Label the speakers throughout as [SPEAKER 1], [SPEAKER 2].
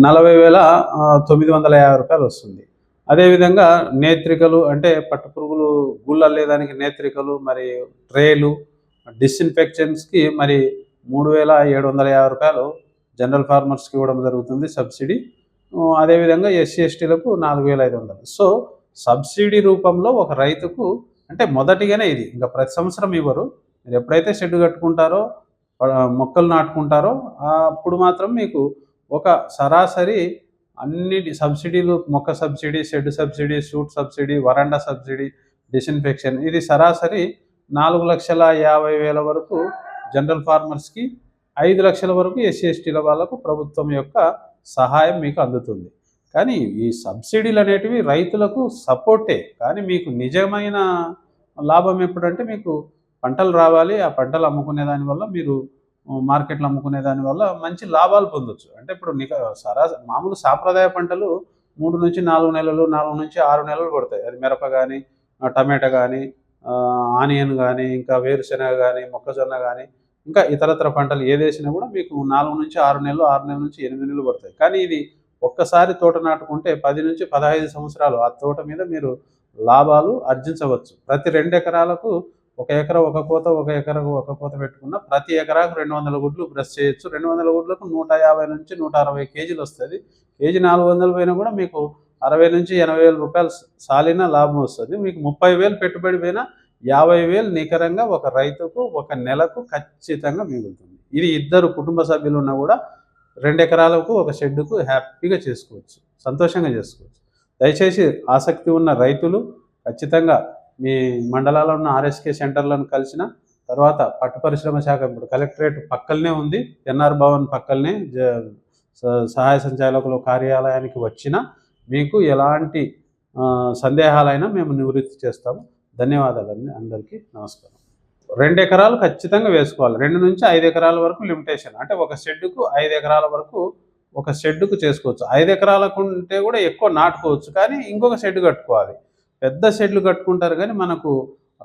[SPEAKER 1] 40,950 వస్తుంది. అదేవిధంగా నేత్రికలు అంటే పట్టుపురుగులు గూళ్ళల్లేదానికి నేత్రికలు, మరి ట్రేలు, డిస్ఇన్ఫెక్షన్స్‌కి మరి రూ. 3,750 జనరల్ ఫార్మర్స్‌కి ఇవ్వడం జరుగుతుంది సబ్సిడీ. అదేవిధంగా ఎస్సీ, ఎస్టీలకు 4,500. సో, సబ్సిడీ రూపంలో ఒక రైతుకు అంటే మొదటిగానే ఇది ఇంకా ప్రతి సంవత్సరం ఇవ్వరు. మీరు ఎప్పుడైతే షెడ్ కట్టుకుంటారో, మొక్కలు నాటుకుంటారో అప్పుడు మాత్రం మీకు ఒక సరాసరి అన్నిటి సబ్సిడీలు, మొక్క subsidy, shed subsidy, shoot subsidy, వరండా సబ్సిడీ, డిస్ఇన్ఫెక్షన్ ఇది సరాసరి 4,50,000 వరకు జనరల్ ఫార్మర్స్‌కి, 5 లక్షల వరకు ఎస్సీ, ఎస్టీల వాళ్ళకు ప్రభుత్వం యొక్క సహాయం మీకు అందుతుంది. కానీ ఈ సబ్సిడీలు అనేటివి రైతులకు సపోర్టే. కానీ మీకు నిజమైన లాభం ఎప్పుడంటే మీకు పంటలు రావాలి. ఆ పంటలు అమ్ముకునే దానివల్ల మీరు మార్కెట్లో అమ్ముకునే దానివల్ల మంచి లాభాలు పొందొచ్చు. అంటే ఇప్పుడు మామూలు సాంప్రదాయ పంటలు 3-4 నెలలు, 4-6 నెలలు పడతాయి. అది మిరప కానీ, టమాటా కానీ, ఆనియన్ కానీ, ఇంకా వేరుశెనగ కానీ, మొక్కజొన్న కానీ, ఇంకా ఇతరత్ర పంటలు ఏదేసినా కూడా మీకు 4-6 నెలలు, 6 నెలల నుంచి 8 నెలలు పడతాయి. కానీ ఇది ఒక్కసారి తోట నాటుకుంటే 10-15 సంవత్సరాలు ఆ తోట మీద మీరు లాభాలు ఆర్జించవచ్చు. ప్రతి 2 ఎకరాలకు ఒక ఎకరా ఒక కోత, ఒక ఎకరకు ఒక కోత పెట్టుకున్న ప్రతి ఎకరాకు 200 గుడ్లు బ్రష్ చేయొచ్చు. 200 గుడ్లకు 150-160 కేజీలు వస్తుంది. కేజీ 400 పోయినా కూడా మీకు 60,000-80,000 రూపాయలు సాలిన లాభం వస్తుంది. మీకు 30,000 పెట్టుబడి పోయినా 50,000 నికరంగా ఒక రైతుకు ఒక నెలకు ఖచ్చితంగా మిగులుతుంది. ఇది ఇద్దరు కుటుంబ సభ్యులు ఉన్నా కూడా 2 ఎకరాలకు ఒక షెడ్డుకు హ్యాపీగా చేసుకోవచ్చు, సంతోషంగా చేసుకోవచ్చు. దయచేసి ఆసక్తి ఉన్న రైతులు ఖచ్చితంగా మీ మండలాల్లో ఉన్న ఆర్ఎస్కే సెంటర్లను కలిసిన తర్వాత పట్టు పరిశ్రమ శాఖ ఇప్పుడు కలెక్టరేట్ పక్కనే ఉంది, ఎన్ఆర్ భవన్ పక్కనే సహాయ సంచాలకుల కార్యాలయానికి వచ్చిన మీకు ఎలాంటి సందేహాలైనా మేము నివృత్తి చేస్తాము. ధన్యవాదాలండి, అందరికీ నమస్కారం. 2 ఎకరాలు ఖచ్చితంగా వేసుకోవాలి. 2-5 ఎకరాల వరకు లిమిటేషన్. అంటే ఒక షెడ్డుకు 5 ఎకరాల వరకు ఒక షెడ్డుకు చేసుకోవచ్చు. 5 ఎకరాలకు ఉంటే కూడా ఎక్కువ నాటుకోవచ్చు, కానీ ఇంకొక షెడ్ కట్టుకోవాలి. పెద్ద షెడ్లు కట్టుకుంటారు. కానీ మనకు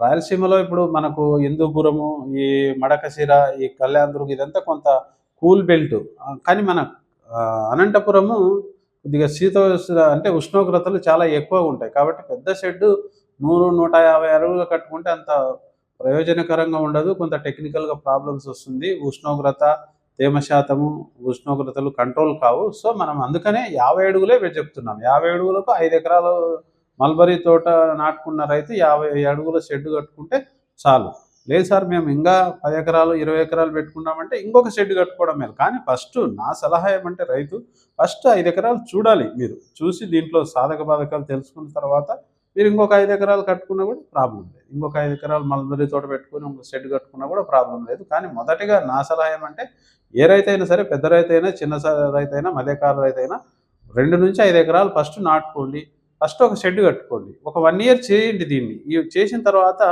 [SPEAKER 1] రాయలసీమలో ఇప్పుడు మనకు హిందూపురము, ఈ మడకశిర, ఈ కళ్యాణదుర్గ్ ఇదంతా కొంత కూల్ బెల్ట్. కానీ మన అనంతపురము కొద్దిగా అంటే ఉష్ణోగ్రతలు చాలా ఎక్కువగా ఉంటాయి. కాబట్టి పెద్ద షెడ్డు 100-150 అడుగులు కట్టుకుంటే అంత ప్రయోజనకరంగా ఉండదు. కొంత టెక్నికల్గా ప్రాబ్లమ్స్ వస్తుంది. ఉష్ణోగ్రత, తేమ శాతము, ఉష్ణోగ్రతలు కంట్రోల్ కావు. సో మనం అందుకనే 50 అడుగులే చెప్తున్నాం. 50 అడుగులకు 5 ఎకరాలు మల్బరీ తోట నాటుకున్న రైతు 50 అడుగుల షెడ్ కట్టుకుంటే చాలు. లేదు సార్ మేము ఇంకా 10 ఎకరాలు 20 ఎకరాలు పెట్టుకున్నామంటే ఇంకొక షెడ్ కట్టుకోవడం మేలు. కానీ ఫస్ట్ నా సలహా ఏమంటే రైతు ఫస్ట్ 5 ఎకరాలు చూడాలి. మీరు చూసి దీంట్లో సాధక బాధకాలు తెలుసుకున్న తర్వాత మీరు ఇంకొక 5 ఎకరాలు కట్టుకున్నా కూడా ప్రాబ్లం లేదు. ఇంకొక 5 ఎకరాలు మల్బరీ తోట పెట్టుకుని ఇంకొక షెడ్ కట్టుకున్నా కూడా ప్రాబ్లం లేదు. కానీ మొదటిగా నా సలహా ఏమంటే ఏ రైతు అయినా సరే, పెద్ద రైతు అయినా, చిన్న రైతు అయినా, మధ్యకాల రైతు అయినా 2-5 ఎకరాలు ఫస్ట్ నాటుకోండి. ఫస్ట్ ఒక షెడ్ కట్టుకోండి. ఒక 1 ఇయర్ చేయండి దీన్ని. చేసిన తర్వాత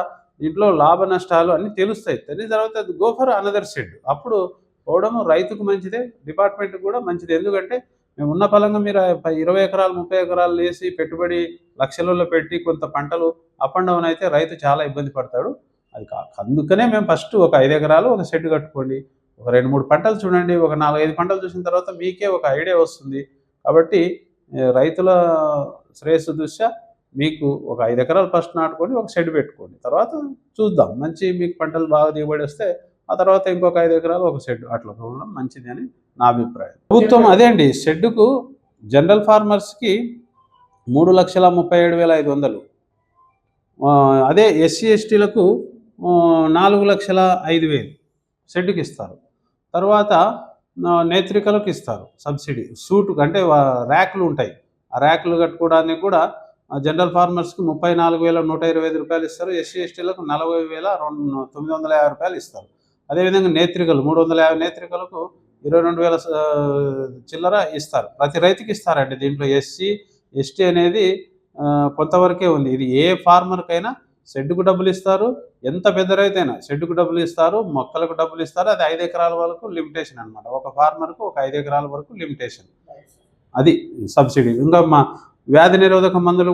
[SPEAKER 1] దీంట్లో లాభ నష్టాలు అన్నీ తెలుస్తాయి. తెలిసిన తర్వాత గో ఫర్ అనదర్ షెడ్. అప్పుడు పోవడం రైతుకు మంచిదే, డిపార్ట్మెంట్కి కూడా మంచిది. ఎందుకంటే మేము ఉన్న పలంగా మీరు 20 ఎకరాలు 30 ఎకరాలు వేసి పెట్టుబడి లక్షలలో పెట్టి కొంత పంటలు అప్ అండ్ డౌన్ అయితే రైతు చాలా ఇబ్బంది పడతాడు. అది అందుకనే మేము ఫస్ట్ ఒక 5 ఎకరాలు ఒక షెడ్ కట్టుకోండి. ఒక 2-3 పంటలు చూడండి. ఒక 4-5 పంటలు చూసిన తర్వాత మీకే ఒక ఐడియా వస్తుంది. కాబట్టి రైతుల శ్రేయస్సు దృష్ట్యా మీకు ఒక 5 ఎకరాలు ఫస్ట్ నాటుకొని ఒక షెడ్ పెట్టుకోండి. తర్వాత చూద్దాం, మంచి మీకు పంటలు బాగా దిగుబడి వస్తే ఆ తర్వాత ఇంకొక 5 ఎకరాలు ఒక షెడ్ అట్లా ఉండడం మంచిది అని నా అభిప్రాయం. ప్రభుత్వం అదే అండి, షెడ్డుకు జనరల్ ఫార్మర్స్కి 3,37,500, అదే ఎస్సీ ఎస్టీలకు 4,05,000 షెడ్డుకి ఇస్తారు. తర్వాత నేత్రికలకు ఇస్తారు సబ్సిడీ. సూటుకు అంటే ర్యాకులు ఉంటాయి, ఆ ర్యాకులు కట్టుకోవడానికి కూడా జనరల్ ఫార్మర్స్కి 34,125 రూపాయలు ఇస్తారు. ఎస్సీ ఎస్టీలకు 40,950 రూపాయలు ఇస్తారు. అదేవిధంగా నేత్రికలు 350 నేత్రికలకు 22,000 చిల్లర ఇస్తారు. ప్రతి రైతుకి ఇస్తారండి. దీంట్లో ఎస్సీ ఎస్టీ అనేది కొంతవరకే ఉంది. ఇది ఏ ఫార్మర్కైనా షెడ్డుకు డబ్బులు ఇస్తారు. ఎంత పెద్ద రైతు అయినా షెడ్డుకు డబ్బులు ఇస్తారు, మొక్కలకు డబ్బులు ఇస్తారు. అది 5 ఎకరాల వరకు లిమిటేషన్ అనమాట. ఒక ఫార్మర్కు ఒక 5 ఎకరాల వరకు లిమిటేషన్, అది సబ్సిడీ. ఇంకా వ్యాధి నిరోధక మందులు